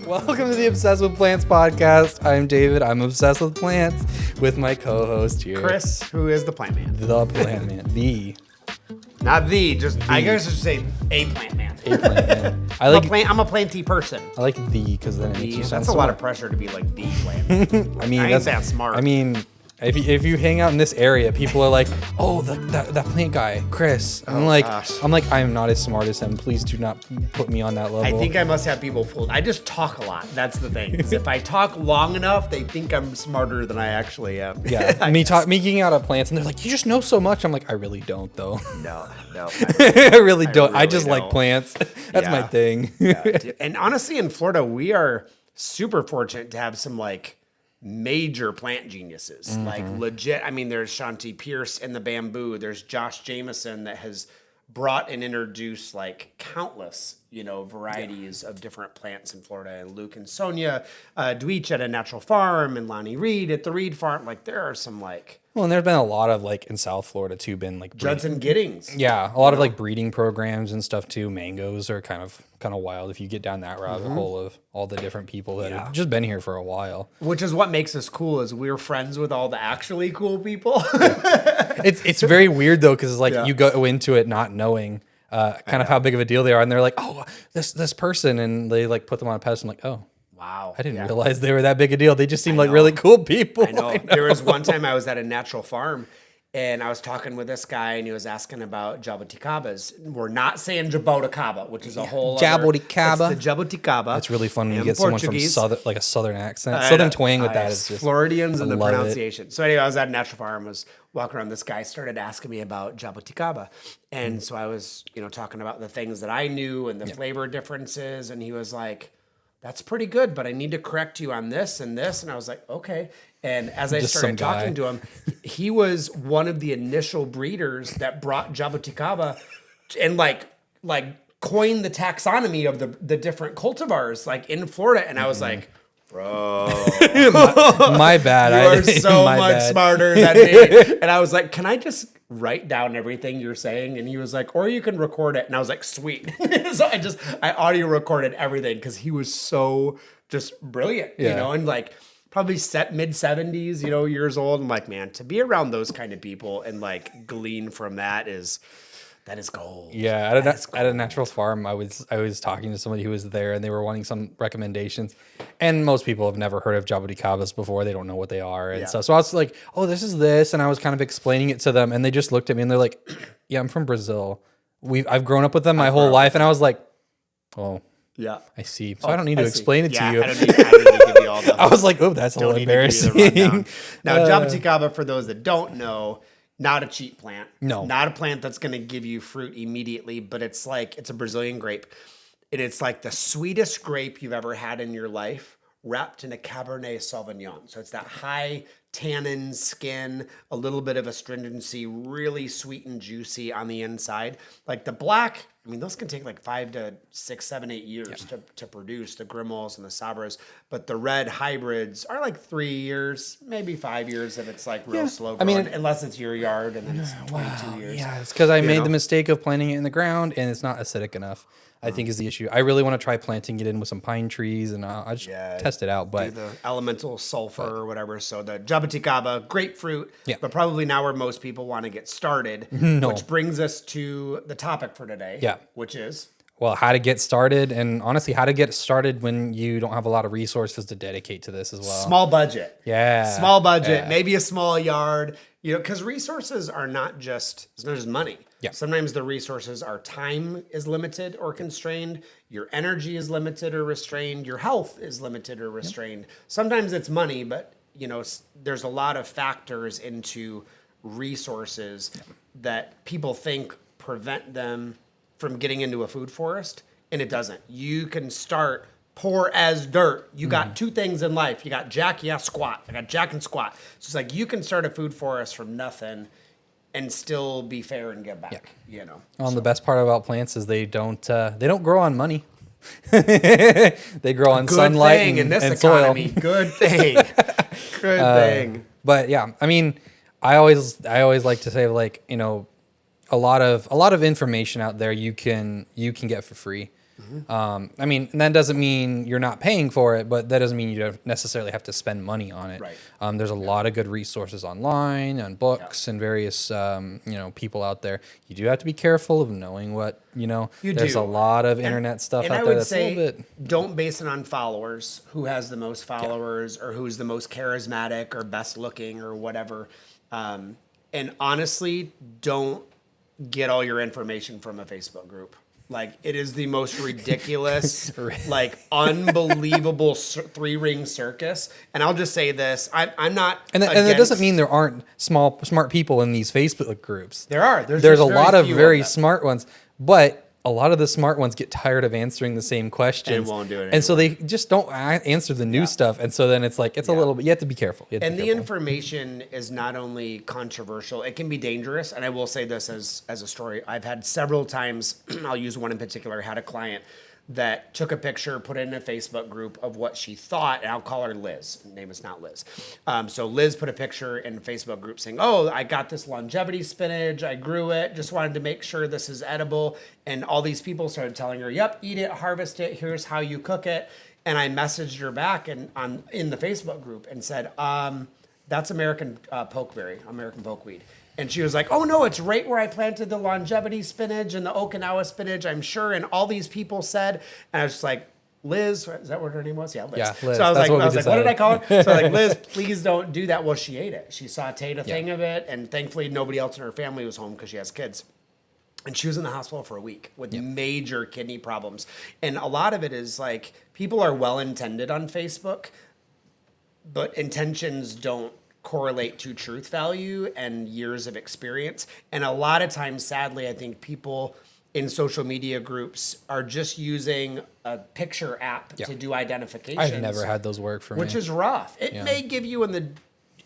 Welcome to the Obsessed with Plants podcast. I'm David. I'm obsessed with plants with my co-host here, Kris, who is the plant man. The plant man. Not the, just I guess I should say a plant man. A plant man. I'm a planty person. I like the because then it makes you sound That's a smart. lot of pressure to be like the plant man. I mean, I ain't that smart. I mean, if you hang out in this area, people are like, "Oh, that plant guy, Kris." I'm like, I'm not as smart as him. Please do not put me on that level. I think I must have people fooled. I just talk a lot. That's the thing. If I talk long enough, they think I'm smarter than I actually am. Yeah, me geeking out at plants, and they're like, "You just know so much." I'm like, I really don't, though. No. I really don't. I just like plants. That's my thing. And honestly, in Florida, we are super fortunate to have some like major plant geniuses, like legit. I mean, there's Shanti Pierce in the bamboo. There's Josh Jameson that has brought and introduced like countless, varieties of different plants in Florida. And Luke and Sonia Dweech at A Natural Farm, and Lonnie Reed at the Reed Farm. Like there are some like. Well, and there's been a lot of like in South Florida too, been like Judson Giddings. Yeah, a lot of like breeding programs and stuff too. Mangoes are kind of wild if you get down that rabbit hole of all the different people that have just been here for a while. Which is what makes us cool, is we're friends with all the actually cool people. It's very weird though, because it's like you go into it not knowing kind of how big of a deal they are, and they're like, oh, this person, and they like put them on a pedestal. I'm like, oh. Wow. I didn't realize they were that big a deal. They just seemed like really cool people. I know. There was one time I was at A Natural Farm, and I was talking with this guy, and he was asking about jabuticabas. We're not saying jaboticaba, which is a whole jaboticaba. It's the jabuticaba. It's really fun when you get someone from like a southern accent. Southern twang with that is just Floridians and the pronunciation. So anyway, I was at A Natural Farm, was walking around. This guy started asking me about jabuticaba. And so I was, talking about the things that I knew and the flavor differences, and he was like, that's pretty good, but I need to correct you on this and this. And I was like, okay. And as I started talking to him, he was one of the initial breeders that brought jabuticaba and like coined the taxonomy of the different cultivars like in Florida. And I was like, bro, my bad. You are so much smarter than me. And I was like, can I just write down everything you're saying? And he was like, or you can record it. And I was like, sweet. So I audio recorded everything because he was so just brilliant, and like probably mid 70s, years old. I'm like, man, to be around those kind of people and like glean from that is gold. Yeah, at a Natural Farm, I was talking to somebody who was there, and they were wanting some recommendations. And most people have never heard of jabuticabas before; they don't know what they are, and so I was like, "Oh, this is this," and I was kind of explaining it to them, and they just looked at me and they're like, "Yeah, I'm from Brazil. I've grown up with them my whole life," and I was like, "Oh." Yeah, I see. So I don't need to explain it to you. I don't need to give you all the. I was like, "Oh, that's a little embarrassing." Now, jabuticaba, for those that don't know, not a cheap plant. No, not a plant that's going to give you fruit immediately. But it's a Brazilian grape, and it's like the sweetest grape you've ever had in your life, wrapped in a Cabernet Sauvignon. So it's that high tannin skin, a little bit of astringency, really sweet and juicy on the inside. Like the black, I mean, those can take like 5 to 6, 7, 8 years to produce, the Grimals and the Sabras. But the red hybrids are like 3 years, maybe 5 years if it's like real slow growing, unless it's your yard, and then it's 22 years. Yeah, it's because I made the mistake of planting it in the ground, and it's not acidic enough, I think is the issue. I really want to try planting it in with some pine trees, and I'll just test it out. But do the elemental sulfur or whatever. So the jabuticaba, grapefruit, but probably now where most people want to get started, which brings us to the topic for today, which is... Well, how to get started, and honestly, how to get started when you don't have a lot of resources to dedicate to this as well. Small budget. Small budget, maybe a small yard, because resources are not just money. Yeah. Sometimes the resources are time is limited or constrained. Your energy is limited or restrained. Your health is limited or restrained. Sometimes it's money, but there's a lot of factors into resources that people think prevent them from getting into a food forest, and it doesn't. You can start poor as dirt. You got two things in life. You got jack, squat. I got jack and squat. So it's like you can start a food forest from nothing and still be fair and give back. Well, the best part about plants is they don't grow on money. They grow on sunlight thing in this and economy. soil. Good thing. Good thing. But yeah, I mean, I always like to say, like, a lot of information out there you can get for free. I mean, and that doesn't mean you're not paying for it, but that doesn't mean you don't necessarily have to spend money on it. Right. There's a lot of good resources online and books and various, people out there. You do have to be careful of knowing what, there's do. a lot of internet stuff And out I there would that's a say, little bit. don't base it on followers, who has the most followers or who's the most charismatic or best looking or whatever. And honestly, don't get all your information from a Facebook group. Like, it is the most ridiculous, like, unbelievable three-ring circus. And I'll just say this: I'm not, And that doesn't mean there aren't smart people in these Facebook groups. There are. There's a lot of very them. smart ones, but a lot of the smart ones get tired of answering the same questions And won't do it and so anymore. they just don't answer the new stuff. And so then it's like a little bit. You have to be careful. And the information is not only controversial; it can be dangerous. And I will say this as a story: I've had several times. I'll use one in particular. I had a client that took a picture, put it in a Facebook group of what she thought, and I'll call her Liz. Her name is not Liz. So Liz put a picture in a Facebook group saying, "Oh, I got this longevity spinach. I grew it. Just wanted to make sure this is edible." And all these people started telling her, "Yep, eat it, harvest it. Here's how you cook it." And I messaged her back in the Facebook group and said, "That's American pokeberry, American pokeweed." And she was like, "Oh no, it's right where I planted the longevity spinach and the Okinawa spinach, I'm sure." And all these people said, and I was just like, "Liz," is that what her name was? Yeah, Liz. Yeah, Liz. So I was That's like, what did I call her? So I was like, decided. "Liz, please don't do that." Well, she ate it. She sauteed a thing of it, and thankfully nobody else in her family was home because she has kids. And she was in the hospital for a week with major kidney problems. And a lot of it is like, people are well intended on Facebook, but intentions don't correlate to truth value and years of experience. And a lot of times, sadly, I think people in social media groups are just using a picture app to do identifications. I've never had those work for me. Which is rough. It may give you in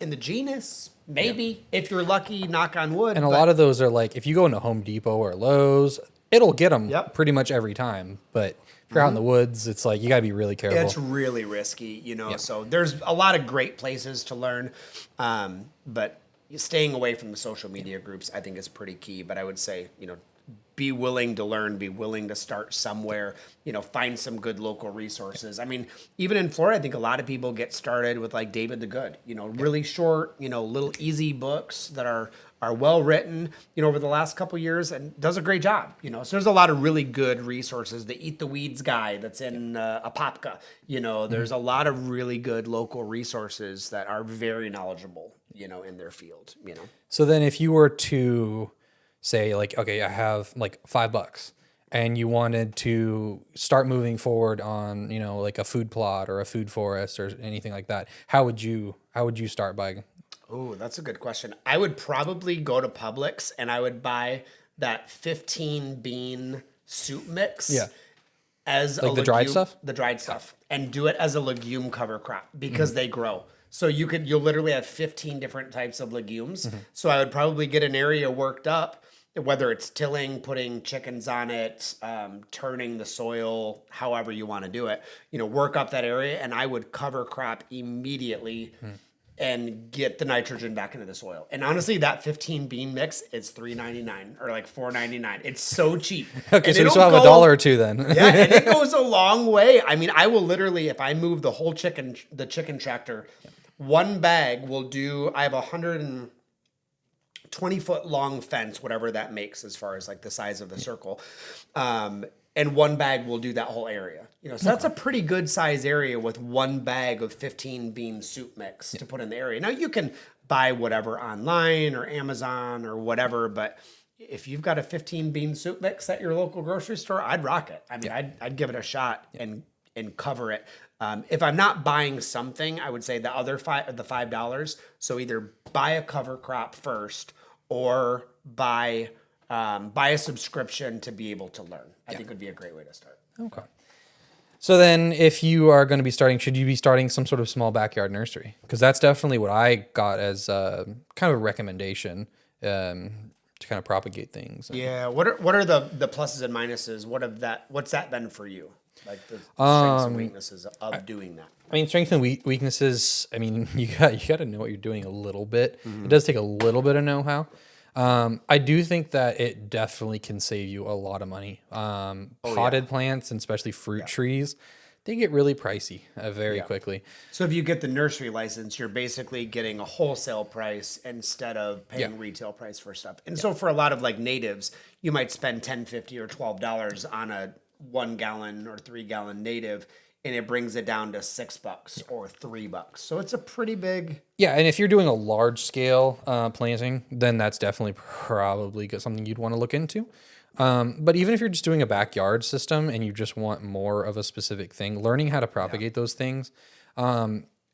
the genus, maybe, if you're lucky, knock on wood. And a lot of those are like, if you go into Home Depot or Lowe's, it'll get them pretty much every time. But if you're out in the woods, it's like, you got to be really careful. It's really risky, so there's a lot of great places to learn. But staying away from the social media groups, I think, is pretty key. But I would say, be willing to learn, be willing to start somewhere, find some good local resources. I mean, even in Florida, I think a lot of people get started with like David the Good, really short, little easy books that are well written, over the last couple years, and does a great job, So there's a lot of really good resources. The Eat the Weeds guy that's in Apopka, there's a lot of really good local resources that are very knowledgeable, in their field, So then if you were to say like, okay, I have like $5 and you wanted to start moving forward on, like a food plot or a food forest or anything like that, how would you start by? Oh, that's a good question. I would probably go to Publix and I would buy that 15 bean soup mix. Yeah. As like the dried stuff? The dried stuff. And do it as a legume cover crop because they grow. So you'll literally have 15 different types of legumes. So I would probably get an area worked up, whether it's tilling, putting chickens on it, turning the soil, however you want to do it, work up that area, and I would cover crop immediately and get the nitrogen back into the soil. And honestly, that 15 bean mix is $3.99 or like $4.99. It's so cheap. Okay, And so you it'll still have go- $1 or $2 then. Yeah, and it goes a long way. I mean, I will literally, if I move the whole chicken tractor, one bag will do, I have 120-foot long fence, whatever that makes as far as like the size of the circle. And one bag will do that whole area. So that's a pretty good size area with one bag of 15 bean soup mix to put in the area. Now you can buy whatever online or Amazon or whatever, but if you've got a 15 bean soup mix at your local grocery store, I'd rock it. I mean, I'd give it a shot and cover it. If I'm not buying something, I would say the $5. So either buy a cover crop first or buy a subscription to be able to learn. I think would be a great way to start. Okay. So then if you are going to be starting, should you be starting some sort of small backyard nursery? Because that's definitely what I got as kind of a recommendation to kind of propagate things. Yeah. What are the pluses and minuses? What's that been for you? Like the strengths and weaknesses of doing that. I mean, strengths and weaknesses. I mean, you got to know what you're doing a little bit. It does take a little bit of know-how. I do think that it definitely can save you a lot of money. Potted plants, and especially fruit trees, they get really pricey very quickly. So if you get the nursery license, you're basically getting a wholesale price instead of paying retail price for stuff. And so for a lot of like natives, you might spend 10, 50 or $12 on a 1 gallon or 3 gallon native, and it brings it down to $6 or $3. So it's a pretty big. Yeah, and if you're doing a large scale planting, then that's definitely probably something you'd want to look into. But even if you're just doing a backyard system and you just want more of a specific thing, learning how to propagate those things.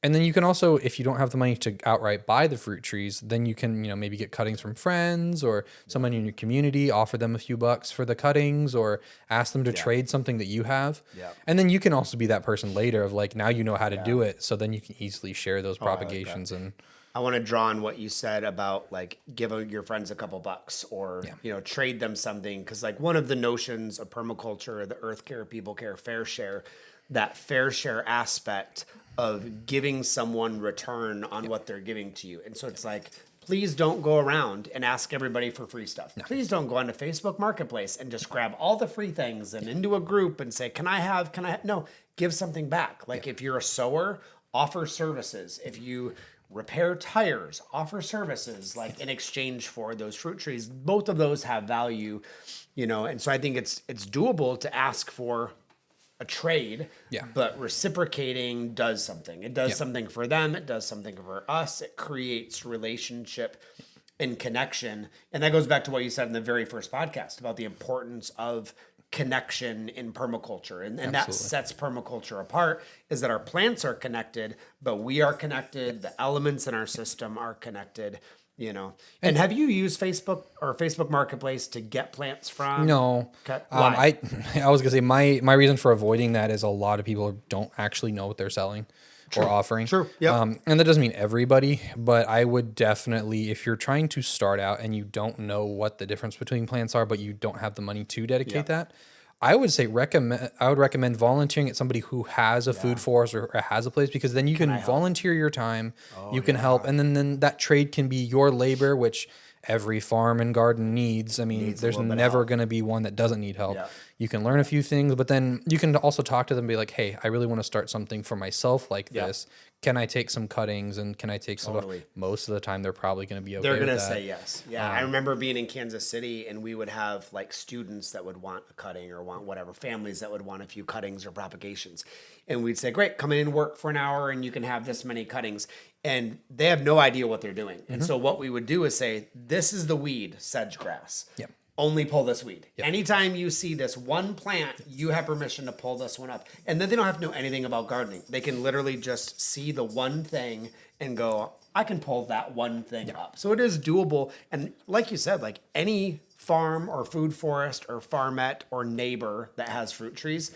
And then you can also, if you don't have the money to outright buy the fruit trees, then you can, maybe get cuttings from friends or someone in your community, offer them a few bucks for the cuttings or ask them to trade something that you have. Yeah. And then you can also be that person later of like, now you know how to do it. So then you can easily share those propagations. I want to draw on what you said about like give your friends a couple bucks or trade them something, because like one of the notions of permaculture, the earth care, people care, fair share, that fair share aspect of giving someone return on what they're giving to you. And so it's like, please don't go around and ask everybody for free stuff. No. Please don't go onto Facebook Marketplace and just grab all the free things and into a group and say, can I have, no, give something back. Like if you're a sewer, offer services. If you repair tires, offer services like in exchange for those fruit trees. Both of those have value, and so I think it's doable to ask for a trade, but reciprocating does something. It does something for them. It does something for us. It creates relationship and connection. And that goes back to what you said in the very first podcast about the importance of connection in permaculture. And that sets permaculture apart, is that our plants are connected, but we are connected. The elements in our system are connected. And have you used Facebook or Facebook Marketplace to get plants from? No. Okay. I was gonna say my reason for avoiding that is a lot of people don't actually know what they're selling or offering. True. Yeah. And that doesn't mean everybody, but I would definitely, if you're trying to start out and you don't know what the difference between plants are, but you don't have the money to dedicate that, I would say I would recommend volunteering at somebody who has a food forest or has a place, because then you can volunteer your time, you can help, and then that trade can be your labor, which every farm and garden needs. I mean, there's never going to be one that doesn't need help. Yeah. You can learn a few things, but then you can also talk to them and be like, hey, I really want to start something for myself like this. Can I take some cuttings and can I take some? Most of the time, they're probably going to be okay. They're going to say yes. Yeah. I remember being in Kansas City and we would have like students that would want a cutting or want whatever, families that would want a few cuttings or propagations. And we'd say, great, come in and work for an hour and you can have this many cuttings. And they have no idea what they're doing. And so what we would do is say, this is the weed, sedge grass. Yep. Only pull this weed. Yep. Anytime you see this one plant, you have permission to pull this one up. And then they don't have to know anything about gardening. They can literally just see the one thing and go, I can pull that one thing up. So it is doable. And like you said, like any farm or food forest or farmette or neighbor that has fruit trees,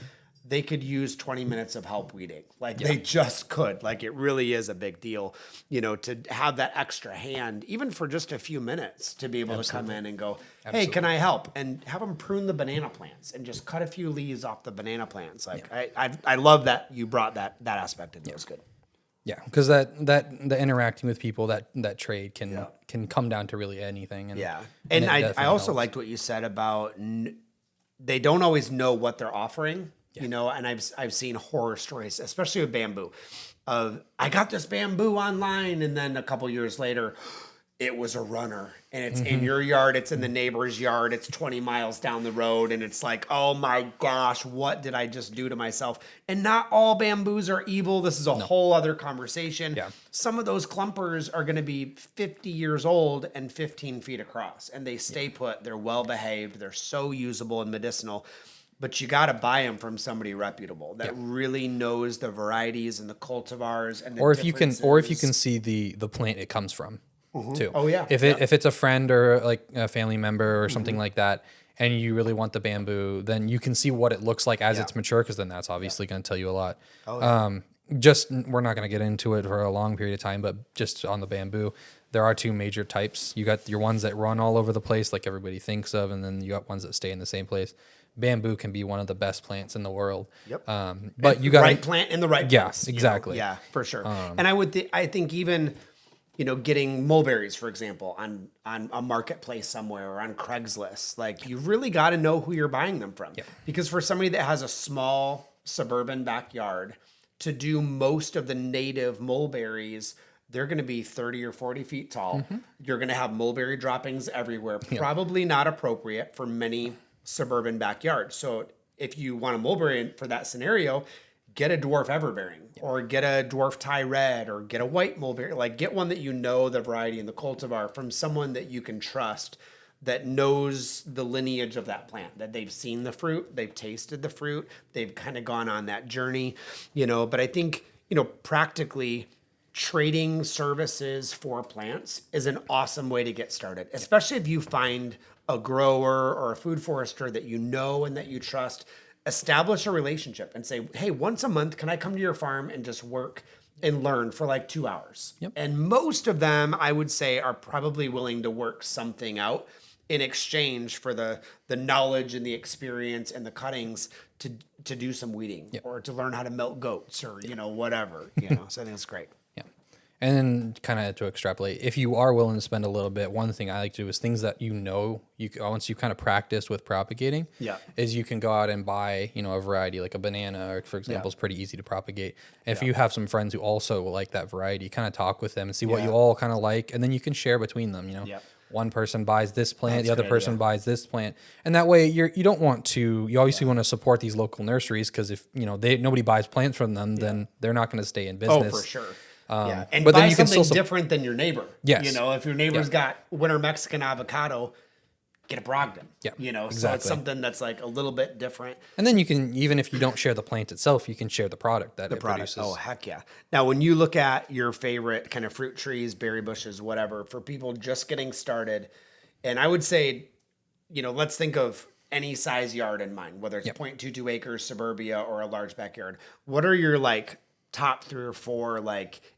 they could use 20 minutes of help weeding. Like they just could. Like it really is a big deal, to have that extra hand, even for just a few minutes, to be able to come in and go, hey, can I help? And have them prune the banana plants and just cut a few leaves off the banana plants. Like I love that you brought that aspect into it. It was good. Yeah, because the interacting with people, that trade can come down to really anything. And I also liked what you said about they don't always know what they're offering. And I've seen horror stories, especially with bamboo, of I got this bamboo online, and then a couple years later, it was a runner, and it's in your yard, it's in the neighbor's yard, it's 20 miles down the road, and it's like, oh my gosh, what did I just do to myself? And not all bamboos are evil. This is a whole other conversation. Yeah. Some of those clumpers are going to be 50 years old and 15 feet across, and they stay put. They're well behaved. They're so usable and medicinal. But you got to buy them from somebody reputable that really knows the varieties and the cultivars and the or if you can see the plant it comes from too. Oh yeah. If it's a friend or like a family member or something like that, and you really want the bamboo, then you can see what it looks like as it's mature, because then that's obviously going to tell you a lot. Oh, yeah. We're not going to get into it for a long period of time, but just on the bamboo, there are two major types. You got your ones that run all over the place, like everybody thinks of, and then you got ones that stay in the same place. Bamboo can be one of the best plants in the world. Yep. But you got right plant in the right place. Yeah, exactly. Yeah, for sure. And I think even getting mulberries, for example, on a marketplace somewhere or on Craigslist. Like, you really got to know who you're buying them from. Because for somebody that has a small suburban backyard, to do most of the native mulberries, they're going to be 30 or 40 feet tall. You're going to have mulberry droppings everywhere, probably not appropriate for many suburban backyards. So if you want a mulberry for that scenario, get a dwarf everbearing or get a dwarf Thai red or get a white mulberry. Like, get one that you know the variety and the cultivar from someone that you can trust, that knows the lineage of that plant, that they've seen the fruit, they've tasted the fruit, they've kind of gone on that journey, But I think, practically trading services for plants is an awesome way to get started, especially if you find a grower or a food forester that you know and that you trust. Establish a relationship and say, hey, once a month, can I come to your farm and just work and learn for like 2 hours? And most of them, I would say, are probably willing to work something out in exchange for the knowledge and the experience and the cuttings to do some weeding or to learn how to milk goats or, whatever, So I think it's great. And then kind of to extrapolate, if you are willing to spend a little bit, one thing I like to do is things that once you kind of practice with propagating, is you can go out and buy, a variety like a banana, or for example, is pretty easy to propagate. And if you have some friends who also like that variety, kind of talk with them and see what you all kind of like, and then you can share between them, One person buys this plant, the other person buys this plant, and that way you obviously want to support these local nurseries, because if nobody buys plants from them, then they're not going to stay in business. Oh, for sure. And but buy then you something can different than your neighbor. Yes. If your neighbor's got winter Mexican avocado, get a Brogdon. So it's something that's like a little bit different. And then you can, even if you don't share the plant itself, you can share the product that it produces. Oh, heck yeah. Now, when you look at your favorite kind of fruit trees, berry bushes, whatever, for people just getting started, and I would say, let's think of any size yard in mind, whether it's 0.22 acres, suburbia, or a large backyard. What are your top 3 or 4,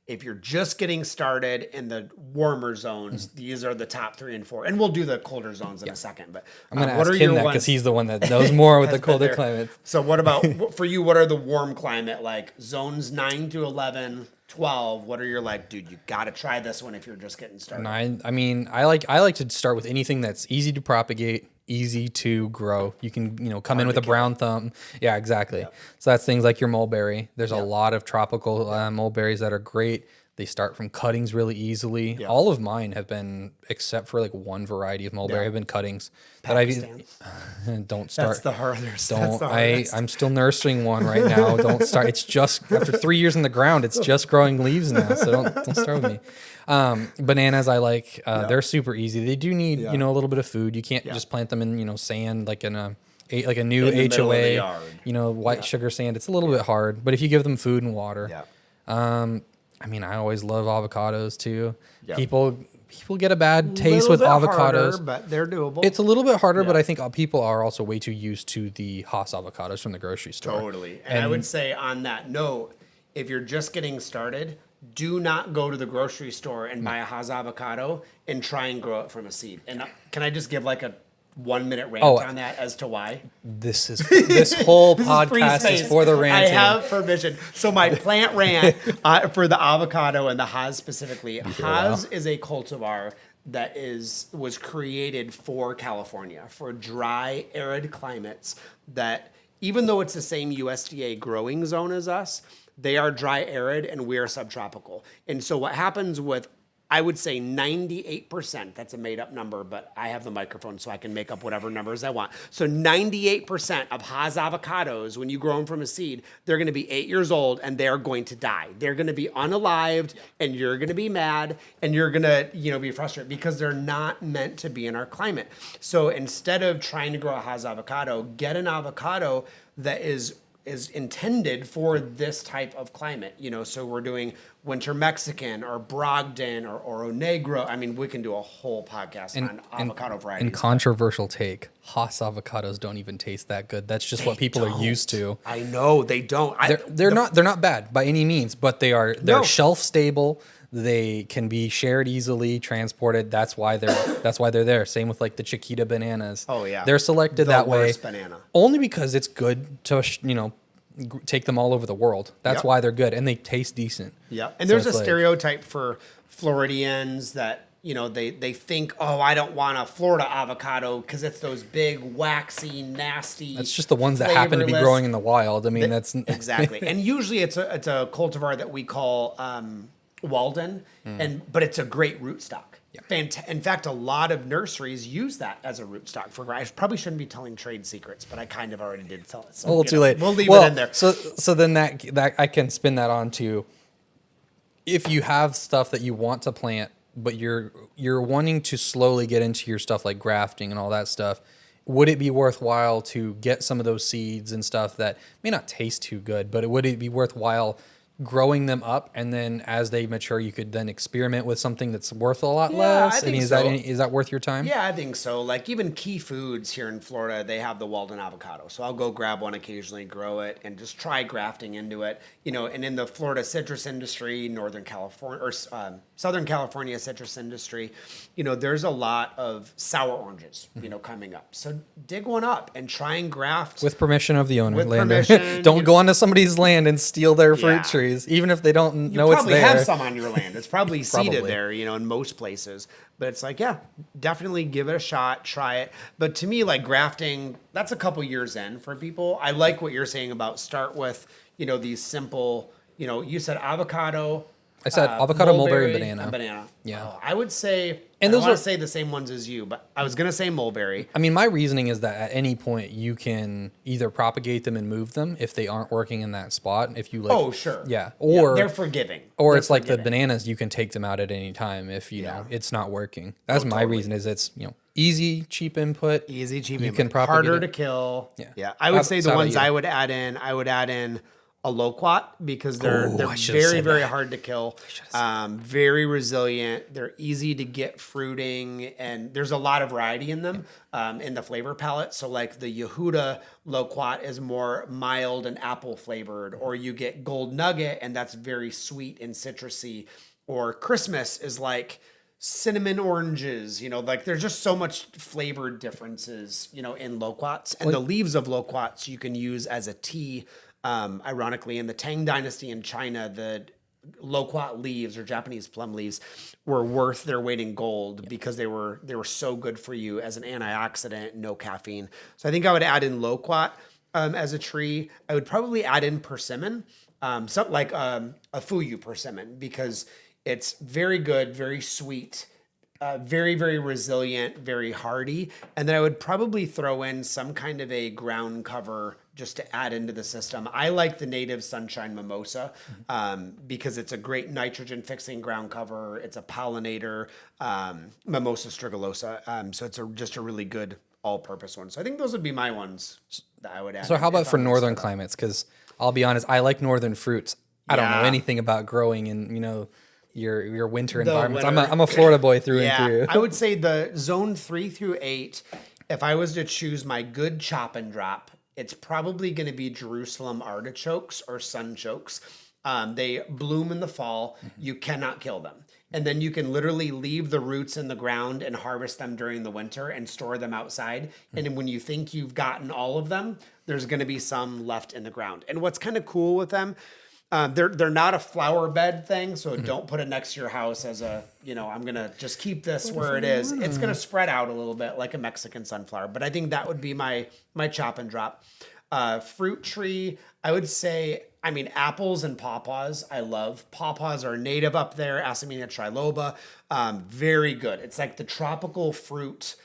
if you're just getting started in the warmer zones, these are the top 3 and 4, and we'll do the colder zones in a second. But I'm going to ask him that, because he's the one that knows more with the colder climates. So what about for you? What are the warm climate zones 9 to 11, 12? What are your dude? You got to try this one if you're just getting started. 9. I mean, I like to start with anything that's easy to propagate, easy to grow. You can, come in with a brown thumb. Yeah, exactly. Yep. So that's things like your mulberry. There's a lot of tropical mulberries that are great. They start from cuttings really easily. Yep. All of mine have been, except for one variety of mulberry, have been cuttings. Pakistan. That don't start. That's the hardest. I'm still nursing one right now. Don't start. It's just after 3 years in the ground. It's just growing leaves now. So don't start with me. Bananas I like. They're super easy. They do need a little bit of food. You can't just plant them in sand like in a new HOA. White sugar sand. It's a little bit hard, but if you give them food and water. I mean, I always love avocados too. Yep. People get a bad taste with avocados, harder, but they're doable. It's a little bit harder, but I think people are also way too used to the Hass avocados from the grocery store. Totally. And I would say on that note, if you're just getting started, do not go to the grocery store and buy a Hass avocado and try and grow it from a seed. And can I just give a 1-minute rant on that as to why? This whole podcast is for the ranting. I have permission. So my plant rant for the avocado and the Hass specifically. Hass is a cultivar that was created for California, for dry, arid climates, that even though it's the same USDA growing zone as us, they are dry, arid, and we are subtropical. And so what happens with, I would say 98%, that's a made up number, but I have the microphone so I can make up whatever numbers I want. So 98% of Hass avocados, when you grow them from a seed, they're going to be 8 years old and they're going to die. They're going to be unalived and you're going to be mad and you're going to, be frustrated because they're not meant to be in our climate. So instead of trying to grow a Hass avocado, get an avocado that is intended for this type of climate, so we're doing winter Mexican or Brogdon or Oro Negro. I mean, we can do a whole podcast on avocado varieties. And controversial take, Hass avocados don't even taste that good. That's just what people are used to. I know they don't. They're not bad by any means, but they're shelf stable. They can be shared easily, transported. That's why they're there. Same with the Chiquita bananas. Oh yeah, they're selected that way. Banana. Only because it's good to take them all over the world. That's Yep. why they're good, and they taste decent. Yeah. And So there's a it's like- stereotype for Floridians that, they think, oh, I don't want a Florida avocado because it's those big, waxy, nasty. It's just the ones that happen to be flavorless- growing in the wild. I mean, that's Exactly. And usually it's a cultivar that we call Walden, but it's a great rootstock. In fact, a lot of nurseries use that as a rootstock for. I probably shouldn't be telling trade secrets, but I kind of already did tell it. So, a little too late. We'll leave it in there. So then that I can spin that on to, if you have stuff that you want to plant, but you're wanting to slowly get into your stuff like grafting and all that stuff, would it be worthwhile to get some of those seeds and stuff that may not taste too good, but would it be worthwhile growing them up, and then as they mature, you could then experiment with something that's worth a lot less? I think is so. is that worth your time? Yeah, I think so. Like even Key Foods here in Florida, they have the Walden avocado. So I'll go grab one occasionally, grow it, and just try grafting into it. And in the Florida citrus industry, Northern California or Southern California citrus industry, there's a lot of sour oranges, coming up. So dig one up and try and graft With permission of the owner, With landowner. permission, Don't go onto somebody's land and steal their fruit Yeah. trees, even if they don't You know it's probably there. have some on your land. It's probably seeded Probably. there, in most places. But it's like, yeah, definitely give it a shot, try it. But to me, like grafting, that's a couple years in for people. I like what you're saying about start with, these simple, you said avocado. I said avocado, mulberry, and banana. Yeah. Oh, I would say, And and those I want are- to say the same ones as you, but I was going to say mulberry. I mean, my reasoning is that at any point you can either propagate them and move them if they aren't working in that spot. If you like, Oh, sure. yeah, Yeah, or they're forgiving. or They're it's like the forgiving. bananas, you can take them out at any time if you know Yeah. it's not working. That's my totally. reason. Is it's easy, cheap input. Easy, cheap, You and can propagate harder it. to kill. Yeah. Yeah. I would say So the how about ones you? I would add in a loquat because they're I should've very, said very that. hard to kill. Very resilient. They're easy to get fruiting, and there's a lot of variety in them in the flavor palette. So like the Yehuda loquat is more mild and apple flavored, or you get Gold Nugget and that's very sweet and citrusy, or Christmas is like cinnamon oranges, like there's just so much flavor differences, in loquats. And the leaves of loquats you can use as a tea. Ironically, in the Tang Dynasty in China, the loquat leaves or Japanese plum leaves were worth their weight in gold because they were so good for you as an antioxidant, no caffeine. So I think I would add in loquat as a tree. I would probably add in persimmon, something like a fuyu persimmon, because it's very good, very sweet, very, very resilient, very hardy. And then I would probably throw in some kind of a ground cover just to add into the system. I like the native sunshine mimosa because it's a great nitrogen fixing ground cover. It's a pollinator, Mimosa strigolosa. So it's just a really good all-purpose one. So I think those would be my ones that I would add. So how in about if for I was northern to- climates? Because I'll be honest, I like northern fruits. I don't know Yeah. anything about growing in your winter The environments. winter. I'm a Florida boy through and through. I would say the zone 3 through 8, if I was to choose my good chop and drop, it's probably going to be Jerusalem artichokes or sunchokes. They bloom in the fall. You cannot kill them. And then you can literally leave the roots in the ground and harvest them during the winter and store them outside. And then when you think you've gotten all of them, there's going to be some left in the ground. And what's kind of cool with them, they're not a flower bed thing, so don't put it next to your house as a, I'm going to just keep this where it is. It's going to spread out a little bit like a Mexican sunflower, but I think that would be my chop and drop. Fruit tree, I would say, apples and pawpaws, I love. Pawpaws are native up there, Asamina triloba, very good. It's like the tropical fruit.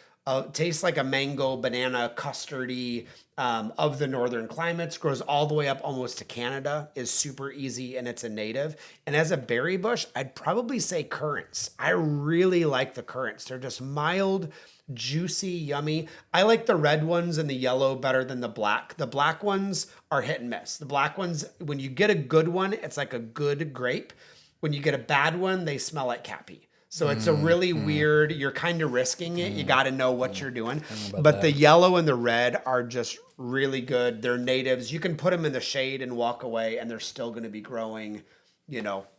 Tastes like a mango, banana, custardy of the northern climates. Grows all the way up almost to Canada. Is super easy, and it's a native. And as a berry bush, I'd probably say currants. I really like the currants. They're just mild, juicy, yummy. I like the red ones and the yellow better than the black. The black ones are hit and miss. The black ones, when you get a good one, it's like a good grape. When you get a bad one, they smell like cappy. So it's a really weird, you're kind of risking it. You got to know what you're doing. But the yellow and the red are just really good. They're natives. You can put them in the shade and walk away and they're still going to be growing,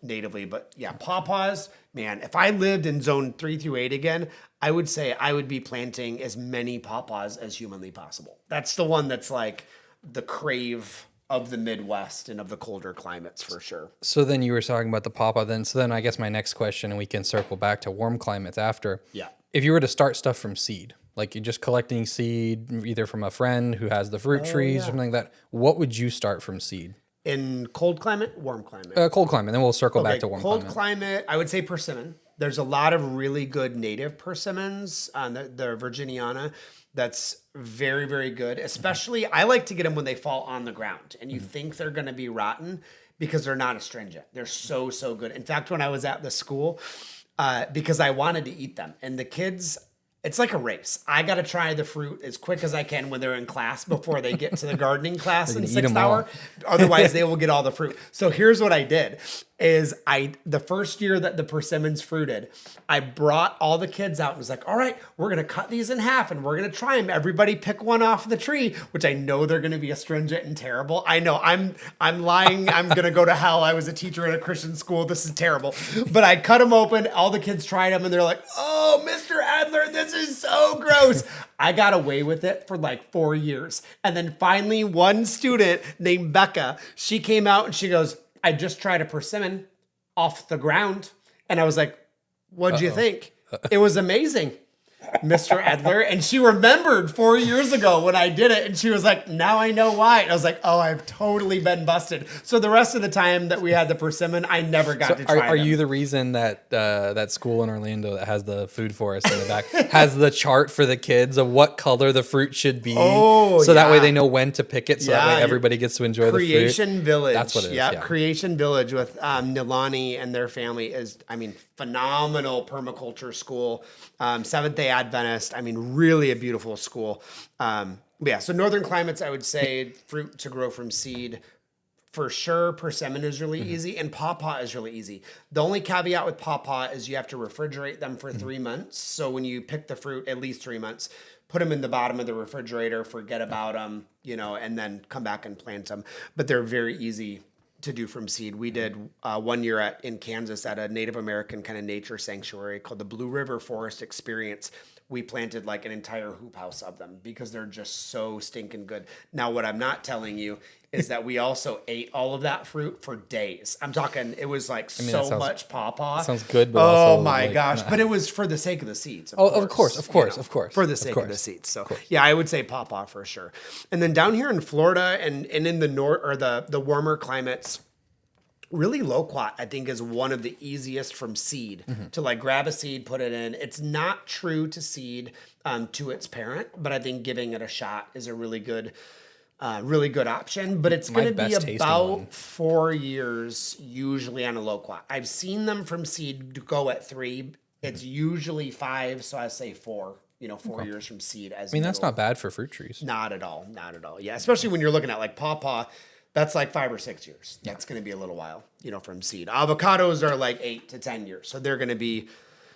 natively. But yeah, pawpaws, man, if I lived in zone 3 through 8 again, I would say I would be planting as many pawpaws as humanly possible. That's the one that's like the crave of the Midwest and of the colder climates for sure. So then you were talking about the pawpaw. So then I guess my next question, and we can circle back to warm climates after. Yeah. If you were to start stuff from seed, like you're just collecting seed either from a friend who has the fruit trees or something like that, what would you start from seed? In cold climate, warm climate? Cold climate. Then we'll circle back to warm cold climate. climate, I would say persimmon. There's a lot of really good native persimmons, the Virginiana, that's very, very good. Especially, I like to get them when they fall on the ground and you think they're going to be rotten because they're not astringent. They're so, so good. In fact, when I was at the school, because I wanted to eat them, and the kids, it's like a race. I got to try the fruit as quick as I can when they're in class before they get to the gardening class in 6th hour. Otherwise, they will get all the fruit. So here's what I did is the first year that the persimmons fruited, I brought all the kids out and was like, all right, we're going to cut these in half and we're going to try them. Everybody pick one off the tree, which I know they're going to be astringent and terrible. I know I'm lying. I'm going to go to hell. I was a teacher at a Christian school. This is terrible. But I cut them open. All the kids tried them and they're like, oh, Mr. Adler, this is so gross. I got away with it for like 4 years. And then finally one student named Becca, she came out and she goes, I just tried a persimmon off the ground. And I was like, what'd you think? It was amazing, Mr. Edler. And she remembered 4 years ago when I did it. And she was like, now I know why. And I was like, oh, I've totally been busted. So the rest of the time that we had the persimmon, I never got to try Are them. you the reason that that school in Orlando that has the food forest in the back has the chart for the kids of what color the fruit should be? Oh, so that way they know when to pick it. So that Yeah. way everybody gets to enjoy the fruit. Creation Village. That's what it is. Yeah. Creation Village with Nilani and their family is, I mean, phenomenal permaculture school. Seventh-day Adventist. I mean, really a beautiful school. Yeah, so northern climates, I would say fruit to grow from seed. For sure, persimmon is really easy, and pawpaw is really easy. The only caveat with pawpaw is you have to refrigerate them for 3 months. So when you pick the fruit, at least 3 months, put them in the bottom of the refrigerator, forget about them, and then come back and plant them. But they're very easy to do from seed. We did 1 year in Kansas at a Native American kind of nature sanctuary called the Blue River Forest Experience. We planted like an entire hoop house of them because they're just so stinking good. Now, what I'm not telling you is that we also ate all of that fruit for days. I'm talking, it was like much pawpaw. Sounds good, but oh also my like, gosh. nah. But it was for the sake of the seeds. Of course. For the sake of the seeds. So yeah, I would say pawpaw for sure. And then down here in Florida and in the north or the warmer climates, really loquat, I think, is one of the easiest from seed to like grab a seed, put it in. It's not true to seed to its parent, but I think giving it a shot is a really good option. But it's going to be about 4 years usually on a loquat. I've seen them from seed go at 3. It's usually 5, so I say 4. 4 years from seed. I mean, that's not bad for fruit trees. Not at all. Yeah, especially when you're looking at like pawpaw. That's like 5 or 6 years. That's going to be a little while, from seed. Avocados are like 8 to 10 years. So they're going to be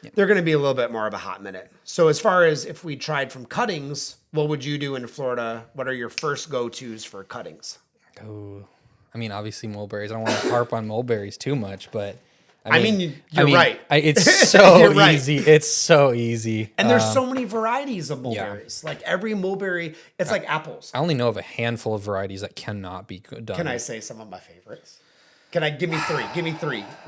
a little bit more of a hot minute. So as far as if we tried from cuttings, what would you do in Florida? What are your first go-tos for cuttings? Oh, I mean, obviously mulberries. I don't want to harp on mulberries too much, but you're right. It's so You're easy. Right. It's so easy. And there's so many varieties of mulberries. Yeah. Like every mulberry, it's like apples. I only know of a handful of varieties that cannot be done. Can I say some of my favorites? Give me 3? Give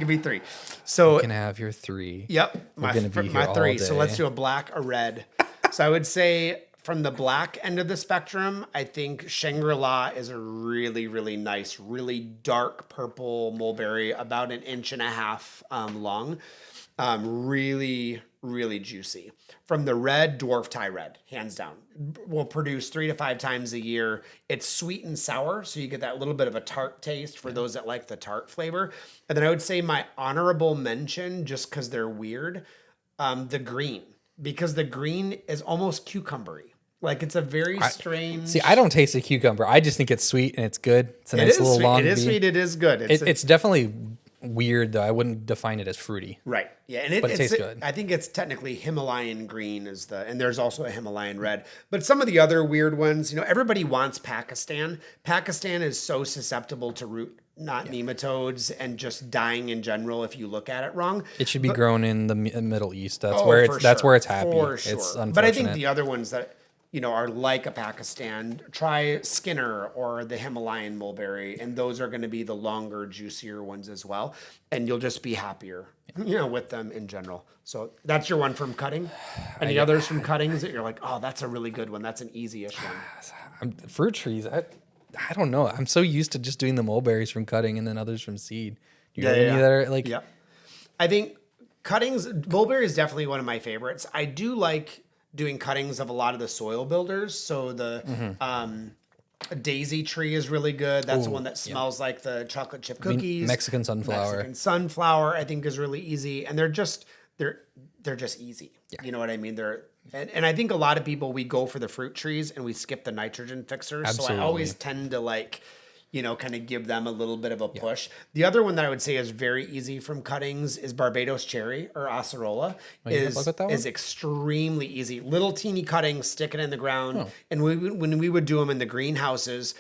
me 3. So you can have your 3. Yep. My 3. So let's do a black, a red. So I would say from the black end of the spectrum, I think Shangri-La is a really, really nice, really dark purple mulberry, about 1.5 inches long. Really, really juicy. From the red, dwarf Thai red, hands down. Will produce 3 to 5 times a year. It's sweet and sour, so you get that little bit of a tart taste for those that like the tart flavor. And then I would say my honorable mention, just because they're weird, the green. Because the green is almost cucumbery. Like it's a very strange. See, I don't taste a cucumber. I just think it's sweet and it's good. It's a nice little long. It is sweet. It is good. It's definitely weird though. I wouldn't define it as fruity. Right. Yeah, but it tastes good. I think it's technically Himalayan green and there's also a Himalayan red. But some of the other weird ones, everybody wants Pakistan. Pakistan is so susceptible to root nematodes and just dying in general if you look at it wrong. It should be grown in the Middle East. That's where it's happy. For sure. It's unfortunate. But I think the other ones are like a Pakistan, try Skinner or the Himalayan mulberry, and those are going to be the longer, juicier ones as well, and you'll just be happier, with them in general. So that's your one from cutting. Any others from cuttings that you're like, oh, that's a really good one. That's an easy-ish one. Fruit trees. I don't know. I'm so used to just doing the mulberries from cutting and then others from seed. Do you have any that are like? Yeah. I think cuttings, mulberry is definitely one of my favorites. I do like doing cuttings of a lot of the soil builders. So the daisy tree is really good. That's the one that smells like the chocolate chip cookies. Mexican sunflower. Mexican sunflower, I think, is really easy, and they're just easy. Yeah. You know what I mean? And I think a lot of people, we go for the fruit trees and we skip the nitrogen fixers. Absolutely. So I always tend to kind of give them a little bit of a push. The other one that I would say is very easy from cuttings is Barbados cherry or acerola. Is extremely easy. Little teeny cuttings, stick it in the ground. And when we would do them in the greenhouses,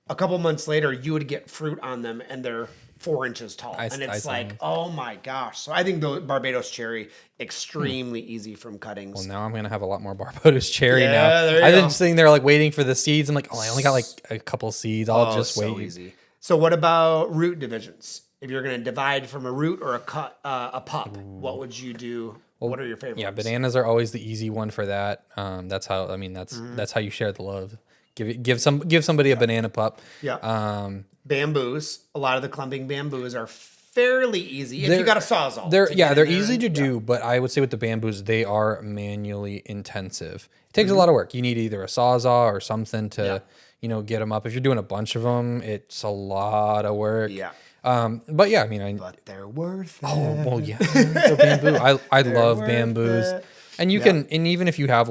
a couple months later, you would get fruit on them, and they're 4 inches tall. And it's like, oh my gosh. So I think the Barbados cherry, extremely easy from cuttings. Well, now I'm going to have a lot more Barbados cherry now. I've been sitting there waiting for the seeds. I'm like, oh, I only got like a couple seeds. I'll just wait. So easy. So what about root divisions? If you're going to divide from a root or a pup, what would you do? What are your favorites? Yeah, bananas are always the easy one for that. That's how, that's how you share the love. Give somebody a banana pup. Yeah. Bamboos. A lot of the clumping bamboos are fairly easy if you got a sawzall. They're easy to do, but I would say with the bamboos, they are manually intensive. It takes a lot of work. You need either a sawzall or something to, get them up. If you're doing a bunch of them, it's a lot of work. Yeah. But yeah, but they're worth it. Oh, well, yeah. The bamboo. I love bamboos. And you can, and even if you have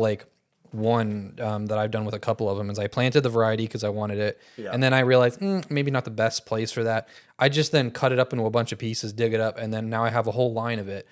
one that I've done with a couple of them is I planted the variety because I wanted it. Yeah. And then I realized maybe not the best place for that. I just then cut it up into a bunch of pieces, dig it up, and then now I have a whole line of it.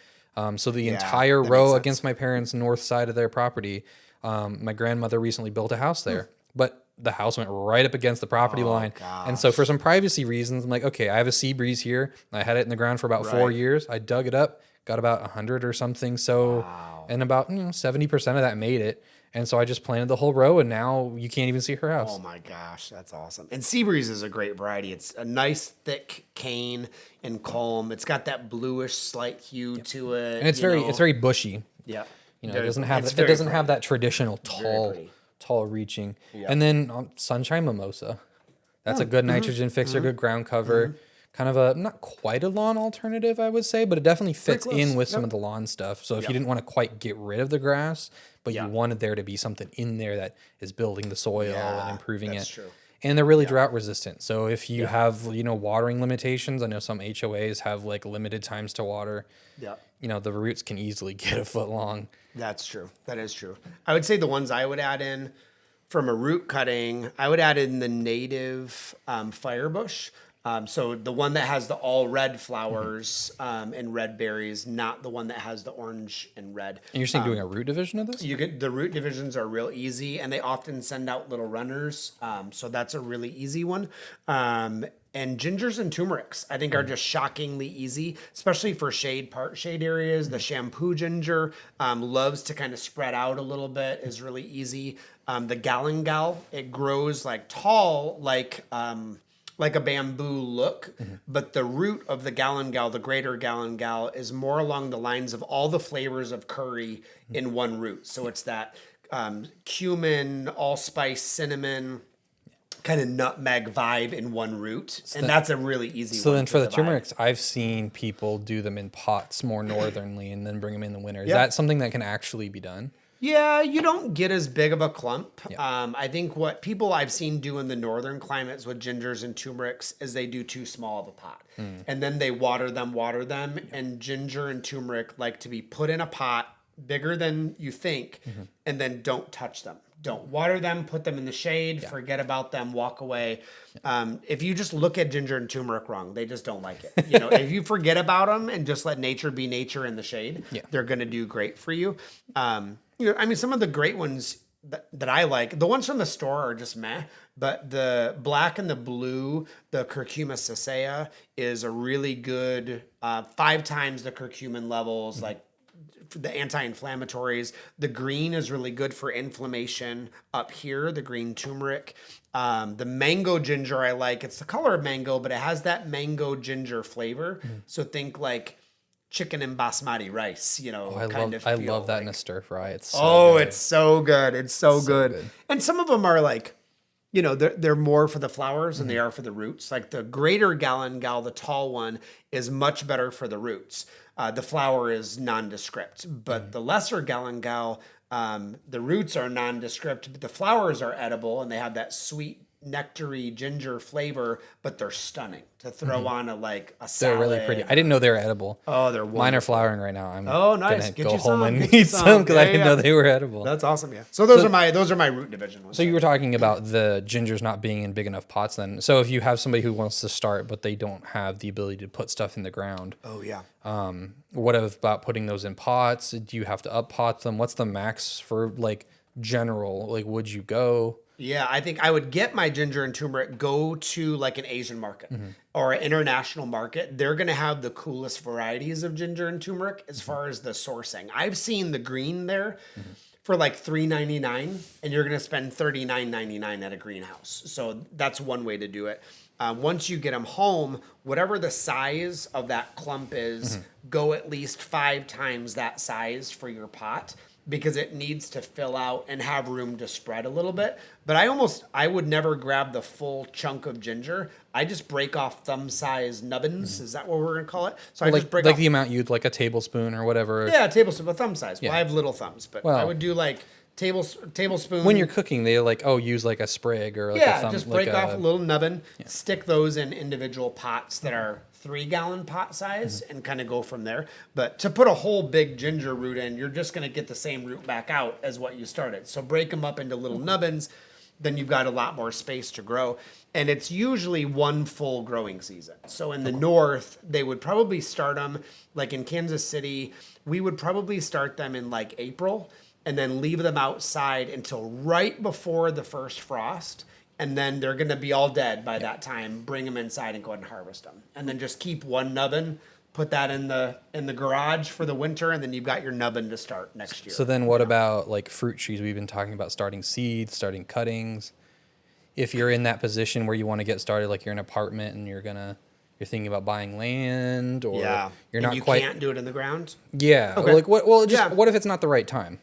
So the entire row against my parents' north side of their property, my grandmother recently built a house there. But the house went right up against the property line. Gosh. And so for some privacy reasons, I'm like, okay, I have a sea breeze here. I had it in the ground for about 4 years. I dug it up, got about 100 or something. So, and about 70% of that made it. And so I just planted the whole row, and now you can't even see her house. Oh my gosh, that's awesome. And sea breeze is a great variety. It's a nice thick cane and culm. It's got that bluish slight hue to it. And it's very bushy. Yeah. It doesn't have that traditional tall reaching. Yeah. And then sunshine mimosa. That's a good nitrogen fixer, good ground cover. Kind of a, not quite a lawn alternative, I would say, but it definitely fits in with some of the lawn stuff. So if you didn't want to quite get rid of the grass, but you wanted there to be something in there that is building the soil and improving it. True. And they're really drought resistant. So if you have, watering limitations, I know some HOAs have limited times to water. Yeah. The roots can easily get a foot long. That's true. That is true. I would say the ones I would add in from a root cutting, I would add in the native firebush. So the one that has the all red flowers and red berries, not the one that has the orange and red. And you're saying doing a root division of this? The root divisions are real easy, and they often send out little runners. So that's a really easy one. And gingers and turmerics, I think, are just shockingly easy, especially for shade areas. The shampoo ginger loves to kind of spread out a little bit, is really easy. The galangal, it grows tall, like a bamboo look, but the root of the galangal, the greater galangal, is more along the lines of all the flavors of curry in one root. So it's that cumin, allspice, cinnamon, kind of nutmeg vibe in one root, and that's a really easy one. So then for the turmerics, I've seen people do them in pots more northernly and then bring them in the winter. Is that something that can actually be done? Yeah, you don't get as big of a clump. Yeah. I think what people I've seen do in the northern climates with gingers and turmerics is they do too small of a pot. And then they water them. And ginger and turmeric like to be put in a pot bigger than you think, and then don't touch them. Don't water them, put them in the shade, forget about them, walk away. If you just look at ginger and turmeric wrong, they just don't like it. If you forget about them and just let nature be nature in the shade, they're going to do great for you. Some of the great ones that I like, the ones from the store are just meh, but the black and the blue, the curcuma sacea is a really good 5 times the curcumin levels, the anti-inflammatories. The green is really good for inflammation up here, the green turmeric. The mango ginger I like. It's the color of mango, but it has that mango ginger flavor. So think like chicken and basmati rice, I love that in a stir fry. It's good. It's so good. It's so good. And some of them are like, they're more for the flowers than they are for the roots. Like the greater gallon gal, the tall one, is much better for the roots. The flower is nondescript, but the lesser gallon gal, the roots are nondescript, but the flowers are edible and they have that sweet nectary ginger flavor, but they're stunning to throw on a salad. They're really pretty. I didn't know they were edible. Oh, they're wonderful. Mine are flowering right now. I'm nice. gonna go home and eat some because I didn't know they were edible. That's awesome. Yeah. So those are my root division ones. So you were talking about the gingers not being in big enough pots then. So if you have somebody who wants to start but they don't have the ability to put stuff in the ground. Oh yeah. What about putting those in pots? Do you have to up pot them? What's the max for general? Would you go? Yeah, I think I would get my ginger and turmeric, go to an Asian market or an international market. They're going to have the coolest varieties of ginger and turmeric as far as the sourcing. I've seen the green there for $3.99, and you're going to spend $39.99 at a greenhouse. So that's one way to do it. Once you get them home, whatever the size of that clump is, go at least 5 times that size for your pot, because it needs to fill out and have room to spread a little bit. But I would never grab the full chunk of ginger. I just break off thumb-size nubbins. Is that what we're going to call it? So I just break off the amount you'd a tablespoon or whatever. Yeah, a tablespoon, but thumb size. Well, I have little thumbs, but I would do tablespoon. When you're cooking, they use a sprig or a thumb. Just break off a little nubbin, stick those in individual pots that are 3-gallon pot size and kind of go from there. But to put a whole big ginger root in, you're just going to get the same root back out as what you started. So break them up into little nubbins, then you've got a lot more space to grow. And it's usually one full growing season. So in the north, they would probably start them, like in Kansas City, we would probably start them in April and then leave them outside until right before the first frost. And then they're going to be all dead by that time. Bring them inside and go ahead and harvest them. And then just keep one nubbin, put that in the garage for the winter, and then you've got your nubbin to start next year. So then what about fruit trees? We've been talking about starting seeds, starting cuttings. If you're in that position where you want to get started, you're in an apartment and you're thinking about buying land, or you're not quite. You can't do it in the ground. Yeah. Okay. What if it's not the right time?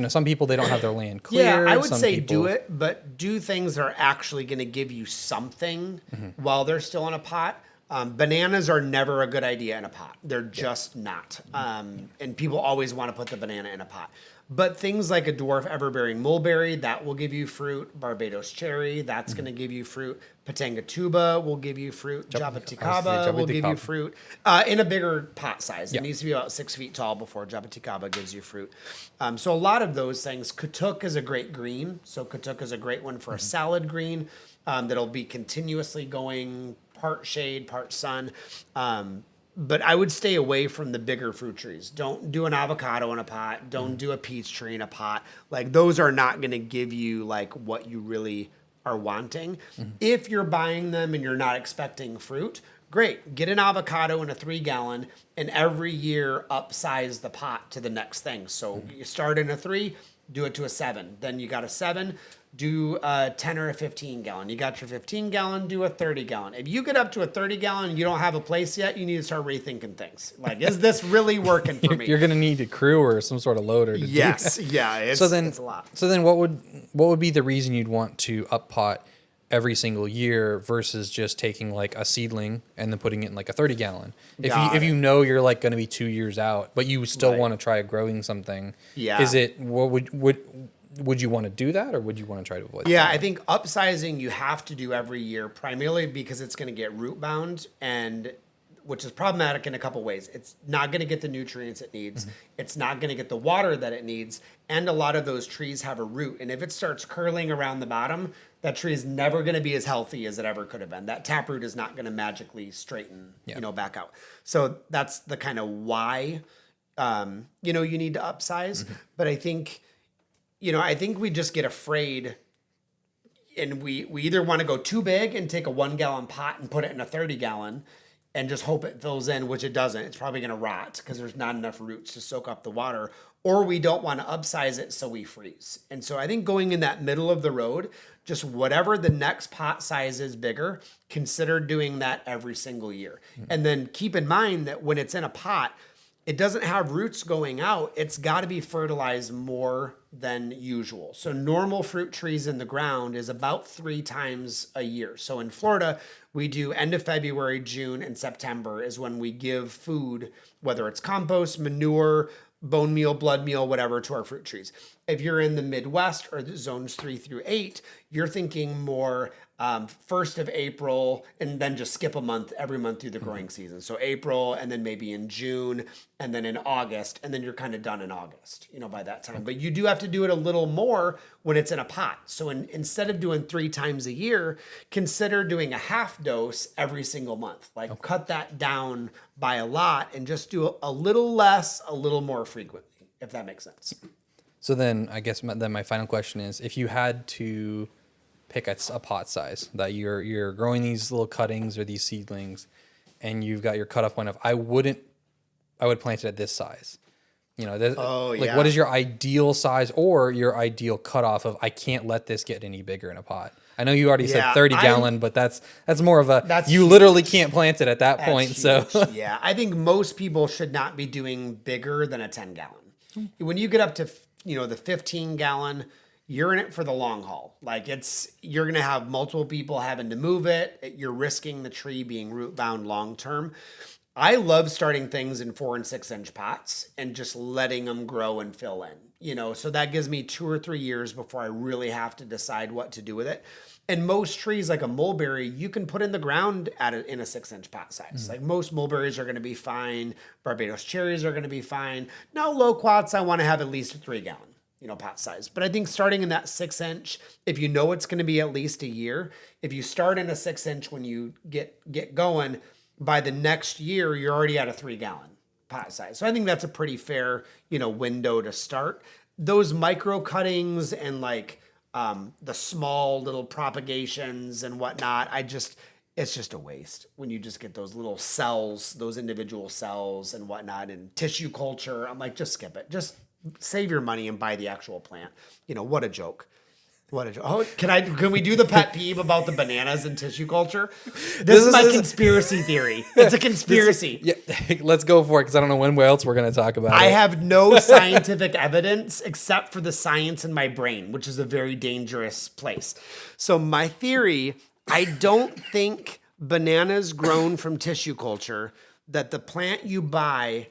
Some people, they don't have their land clear. Yeah, I would say do it, but do things that are actually going to give you something while they're still in a pot. Bananas are never a good idea in a pot. They're just not. And people always want to put the banana in a pot. But things like a dwarf ever-bearing mulberry, that will give you fruit. Barbados cherry, that's going to give you fruit. Patanga tuba will give you fruit. Jabuticaba will give you fruit in a bigger pot size. It needs to be about 6 feet tall before Jabuticaba gives you fruit. So a lot of those things. Katuk is a great green. So Katuk is a great one for a salad green that'll be continuously going part shade, part sun. But I would stay away from the bigger fruit trees. Don't do an avocado in a pot. Don't do a peach tree in a pot. Those are not going to give you what you really are wanting. If you're buying them and you're not expecting fruit, great. Get an avocado in a 3-gallon and every year upsize the pot to the next thing. So you start in a 3, do it to a 7. Then you got a 7. Do a 10 or a 15-gallon. You got your 15-gallon, do a 30-gallon. If you get up to a 30-gallon and you don't have a place yet, you need to start rethinking things. Is this really working for me? You're going to need a crew or some sort of loader to do that. Yeah, it's a lot. So then what would be the reason you'd want to up pot every single year versus just taking a seedling and then putting it in a 30-gallon? If you know you're going to be 2 years out, but you still want to try growing something, is it would you want to do that, or would you want to try to avoid that? Yeah, I think upsizing you have to do every year, primarily because it's going to get root bound, and which is problematic in a couple ways. It's not going to get the nutrients it needs. It's not going to get the water that it needs. And a lot of those trees have a root. And if it starts curling around the bottom, that tree is never going to be as healthy as it ever could have been. That taproot is not going to magically straighten, back out. So that's the kind of why, you need to upsize. But I think we just get afraid, and we either want to go too big and take a 1-gallon pot and put it in a 30-gallon, and just hope it fills in, which it doesn't. It's probably going to rot because there's not enough roots to soak up the water, or we don't want to upsize it, so we freeze. And so I think going in that middle of the road, just whatever the next pot size is bigger, consider doing that every single year. And then keep in mind that when it's in a pot, it doesn't have roots going out. It's got to be fertilized more than usual. So normal fruit trees in the ground is about 3 times a year. So in Florida, we do end of February, June, and September is when we give food, whether it's compost, manure, bone meal, blood meal, whatever, to our fruit trees. If you're in the Midwest or the zones 3 through 8, you're thinking more 1st of April, and then just skip a month every month through the growing season. So April, and then maybe in June, and then in August, and then you're kind of done in August, by that time. But you do have to do it a little more when it's in a pot. So instead of doing 3 times a year, consider doing a half dose every single month. Like cut that down by a lot and just do a little less, a little more frequently, if that makes sense. So then I guess my final question is, if you had to pick a pot size that you're growing these little cuttings or these seedlings, and you've got your cutoff point of I would plant it at this size. What is your ideal size or your ideal cutoff of I can't let this get any bigger in a pot? I know you already said 30 gallon, but that's more of you literally can't plant it at that point. Huge. So yeah, I think most people should not be doing bigger than a 10 gallon. When you get up to the 15 gallon, you're in it for the long haul. Like you're going to have multiple people having to move it. You're risking the tree being root bound long term. I love starting things in 4 and 6 inch pots and just letting them grow and fill in, so that gives me 2 or 3 years before I really have to decide what to do with it. And most trees like a mulberry, you can put in the ground in a 6 inch pot size. Like most mulberries are going to be fine. Barbados cherries are going to be fine. Now loquats, I want to have at least a 3 gallon. Pot size. But I think starting in that 6 inch, if you know it's going to be at least a year, if you start in a 6 inch when you get going, by the next year, you're already at a 3 gallon pot size. So I think that's a pretty fair, window to start. Those micro cuttings and the small little propagations and whatnot, it's just a waste when you just get those little cells, those individual cells and whatnot, and tissue culture. I'm like, just skip it. Just save your money and buy the actual plant. What a joke. What a joke. Oh, can we do the pet peeve about the bananas and tissue culture? This is my conspiracy theory. It's a conspiracy. Let's go for it, because I don't know when else we're going to talk about it. I have no scientific evidence except for the science in my brain, which is a very dangerous place. So my theory, I don't think bananas grown from tissue culture, that the plant you buy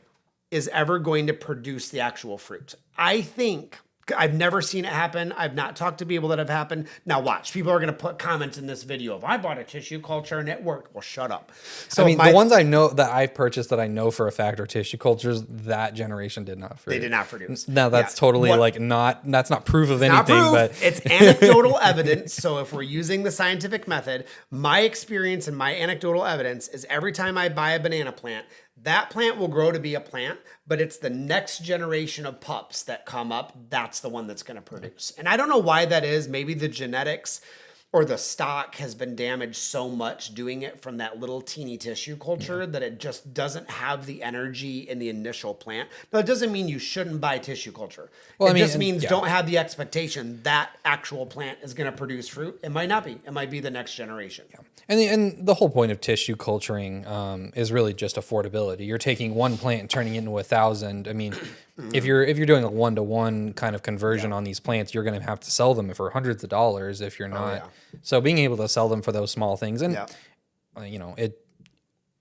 is ever going to produce the actual fruit. I think, I've never seen it happen. I've not talked to people that have happened. Now watch, people are going to put comments in this video of I bought a tissue culture and it worked. Well, shut up. So the ones I know that I've purchased that I know for a fact are tissue cultures, that generation did not produce. They did not produce. Now that's totally that's not proof of anything, but it's anecdotal evidence. So if we're using the scientific method, my experience and my anecdotal evidence is every time I buy a banana plant, that plant will grow to be a plant, but it's the next generation of pups that come up. That's the one that's going to produce. And I don't know why that is. Maybe the genetics or the stock has been damaged so much doing it from that little teeny tissue culture that it just doesn't have the energy in the initial plant. Now, it doesn't mean you shouldn't buy tissue culture. Well, it just means don't have the expectation that actual plant is going to produce fruit. It might not be. It might be the next generation. Yeah. And the whole point of tissue culturing is really just affordability. You're taking one plant and turning it into 1,000. I mean, if you're doing a 1-to-1 kind of conversion on these plants, you're going to have to sell them for hundreds of dollars if you're not. So being able to sell them for those small things, and it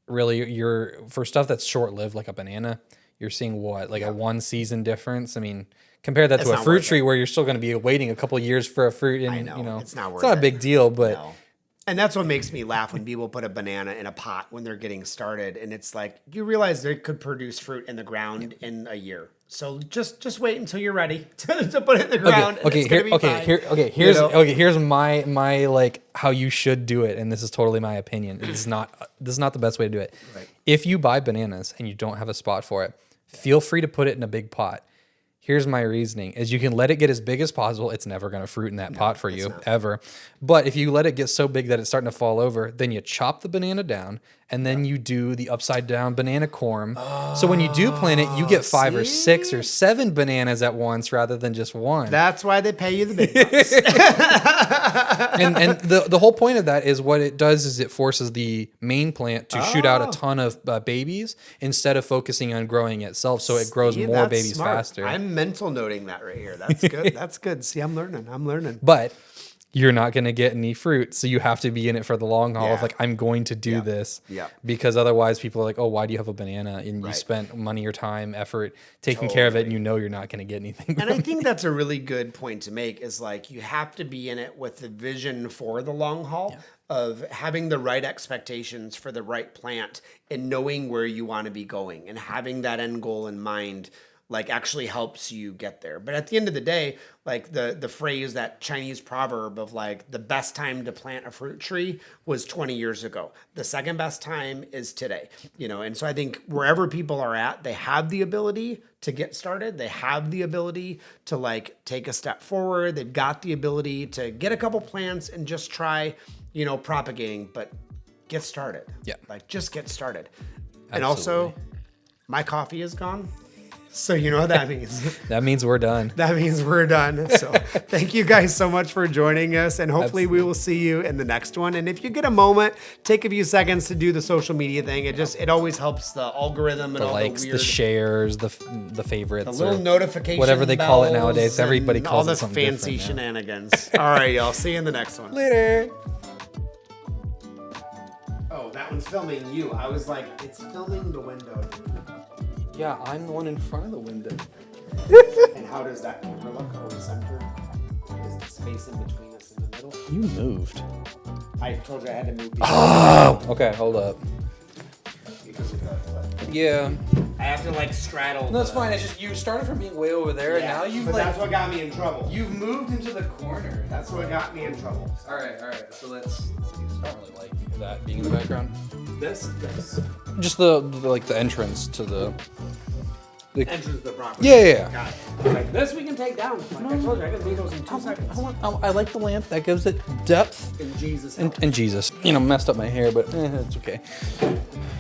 really, you're for stuff that's short-lived like a banana, you're seeing what, like a 1-season difference. I mean, compare that to a fruit tree where you're still going to be waiting a couple years for a fruit, and it's not worth it's not a big deal, but. No. And that's what makes me laugh when people put a banana in a pot when they're getting started. And it's like, you realize they could produce fruit in the ground in a year. So just wait until you're ready to put it in the ground. Here's my like how you should do it. And this is totally my opinion. This is not the best way to do it. Right. If you buy bananas and you don't have a spot for it, feel free to put it in a big pot. Here's my reasoning, is you can let it get as big as possible. It's never going to fruit in that pot for you, ever. But if you let it get so big that it's starting to fall over, then you chop the banana down and then you do the upside down banana corm. So when you do plant it, you get 5 or 6 or 7 bananas at once rather than just one. That's why they pay you the big bucks. and the whole point of that is what it does is it forces the main plant to shoot out a ton of babies instead of focusing on growing itself, so it grows more That's babies smart. faster. I'm mental noting that right here. That's good. That's good. See, I'm learning. But you're not going to get any fruit, so you have to be in it for the long haul of Yeah. like, I'm going to do this. Yeah. Because otherwise people are like, oh, why do you have a banana? And you Right. spent money or time, effort taking care of it, and you know you're not going to get anything. And I think that's a really good point to make is like you have to be in it with the vision for the long haul of having the right expectations for the right plant and knowing where you want to be going and having that end goal in mind like actually helps you get there. But at the end of the day, like the phrase, that Chinese proverb of like the best time to plant a fruit tree was 20 years ago. The second best time is today, you know? And so I think wherever people are at, they have the ability to get started. They have the ability to like take a step forward. They've got the ability to get a couple plants and just try, you know, propagating, but get started. Yeah. Like just get started. And also my coffee is gone. So you know what that means. That means we're done. That means we're done. So thank you guys so much for joining us. And hopefully we will see you in the next one. And if you get a moment, take a few seconds to do the social media thing. It always helps the algorithm and The all likes, the weird, the shares, the favorites, the little or notification, whatever they call it nowadays. bells Everybody and calls all it the something fancy different now. shenanigans. All right, y'all. See you in the next one. Later. Oh, that one's filming you. I was like, it's filming the window. Yeah, I'm the one in front of the window. And how does that camera look? Are we centered? Is the space in between us in the middle? You moved. I told you I had to move. Oh, okay, hold up. Because of the, Yeah. I have to like straddle. No, that's the- fine. It's just you started from being way over there, and now you've but like that's what got me in trouble. you've moved into the corner. That's what got me in trouble. All right. So let's. I don't really like that being in the background. This Just the like the entrance to the. enters the property. Yeah. Got it. Like this we can take down. Like I told you, I can leave those in 2 seconds. I like the lamp. That gives it depth. In Jesus. And Jesus, messed up my hair, but it's okay.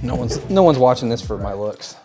No one's watching this for my looks.